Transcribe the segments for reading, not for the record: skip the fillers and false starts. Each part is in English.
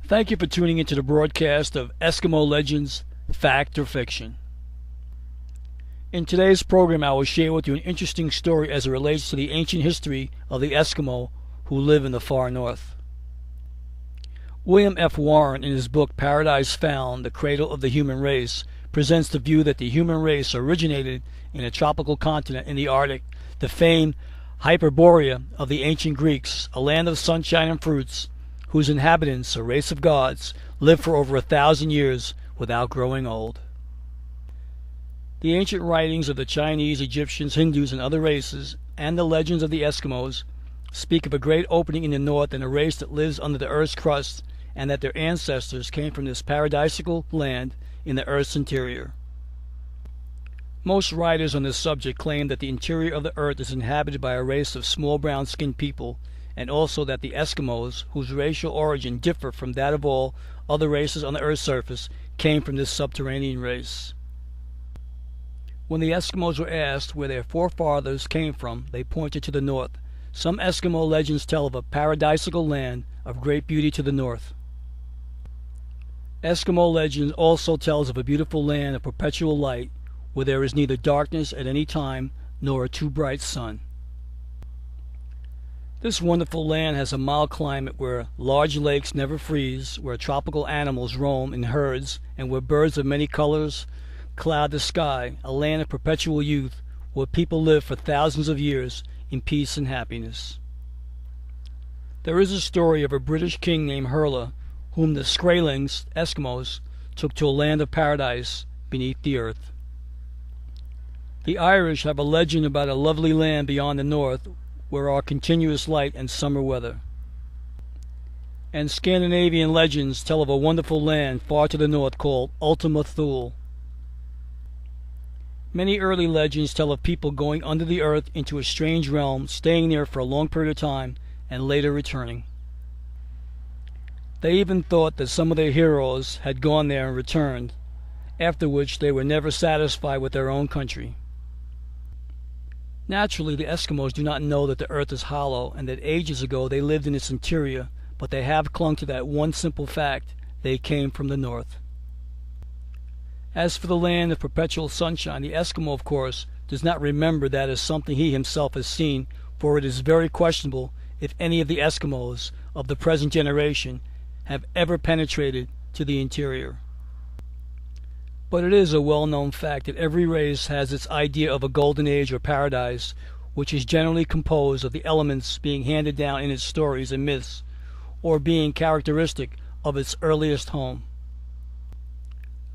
Thank you for tuning into the broadcast of Eskimo Legends, Fact or Fiction. In today's program, I will share with you an interesting story as it relates to the ancient history of the Eskimo who live in the far north. William F. Warren, in his book Paradise Found, The Cradle of the Human Race, presents the view that the human race originated in a tropical continent in the Arctic, the famed Hyperborea of the ancient Greeks, a land of sunshine and fruits, whose inhabitants, a race of gods, lived for over 1,000 years without growing old. The ancient writings of the Chinese, Egyptians, Hindus, and other races, and the legends of the Eskimos, speak of a great opening in the north and a race that lives under the earth's crust, and that their ancestors came from this paradisical land in the earth's interior. Most writers on this subject claim that the interior of the earth is inhabited by a race of small brown-skinned people, and also that the Eskimos, whose racial origin differ from that of all other races on the Earth's surface, came from this subterranean race. When the Eskimos were asked where their forefathers came from, they pointed to the north. Some Eskimo legends tell of a paradisical land of great beauty to the north. Eskimo legends also tells of a beautiful land of perpetual light, where there is neither darkness at any time nor a too bright sun. This wonderful land has a mild climate where large lakes never freeze, where tropical animals roam in herds, and where birds of many colors cloud the sky, a land of perpetual youth, where people live for thousands of years in peace and happiness. There is a story of a British king named Hurla, whom the Skraelings, Eskimos, took to a land of paradise beneath the earth. The Irish have a legend about a lovely land beyond the north, where are continuous light and summer weather. And Scandinavian legends tell of a wonderful land far to the north called Ultima Thule. Many early legends tell of people going under the earth into a strange realm, staying there for a long period of time, and later returning. They even thought that some of their heroes had gone there and returned, after which they were never satisfied with their own country. Naturally, the Eskimos do not know that the earth is hollow and that ages ago they lived in its interior, but they have clung to that one simple fact: they came from the north. As for the land of perpetual sunshine, the Eskimo, of course, does not remember that as something he himself has seen, for it is very questionable if any of the Eskimos of the present generation have ever penetrated to the interior. But it is a well-known fact that every race has its idea of a golden age or paradise, which is generally composed of the elements being handed down in its stories and myths, or being characteristic of its earliest home.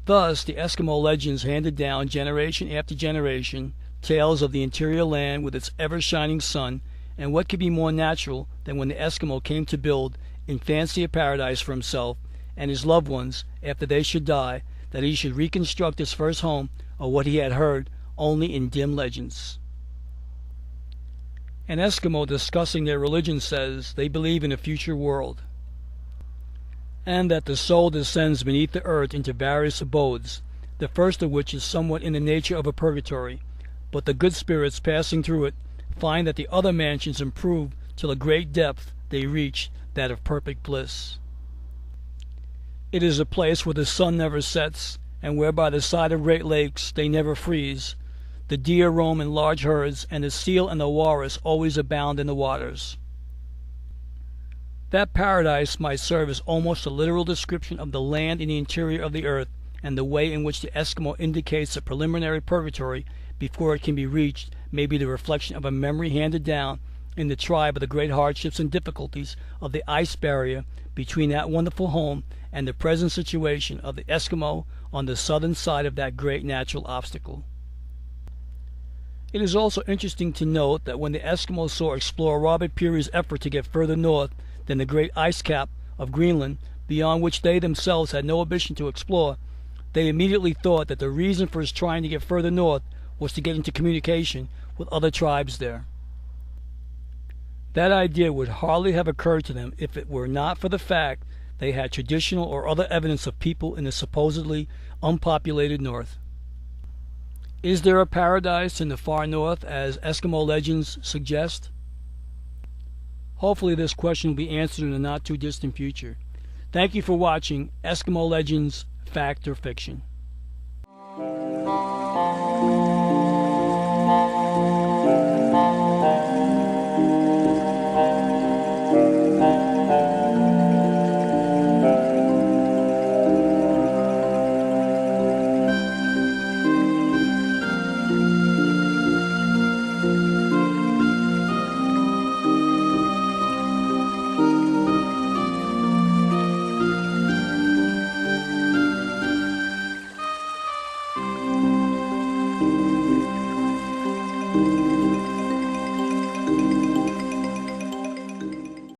Thus, the Eskimo legends handed down generation after generation tales of the interior land with its ever-shining sun, and what could be more natural than when the Eskimo came to build in fancy a paradise for himself and his loved ones after they should die, that he should reconstruct his first home, or what he had heard only in dim legends. An Eskimo discussing their religion says they believe in a future world, and that the soul descends beneath the earth into various abodes, the first of which is somewhat in the nature of a purgatory, but the good spirits passing through it find that the other mansions improve till a great depth they reach, that of perfect bliss. It is a place where the sun never sets, and where by the side of great lakes they never freeze. The deer roam in large herds, and the seal and the walrus always abound in the waters. That paradise might serve as almost a literal description of the land in the interior of the earth, and the way in which the Eskimo indicates a preliminary purgatory before it can be reached may be the reflection of a memory handed down in the tribe of the great hardships and difficulties of the ice barrier between that wonderful home and the present situation of the Eskimo on the southern side of that great natural obstacle. It is also interesting to note that when the Eskimos saw explorer Robert Peary's effort to get further north than the great ice cap of Greenland, beyond which they themselves had no ambition to explore, they immediately thought that the reason for his trying to get further north was to get into communication with other tribes there. That idea would hardly have occurred to them if it were not for the fact they had traditional or other evidence of people in the supposedly unpopulated north. Is there a paradise in the far north, as Eskimo legends suggest? Hopefully this question will be answered in the not-too-distant future. Thank you for watching Eskimo Legends, Fact or Fiction.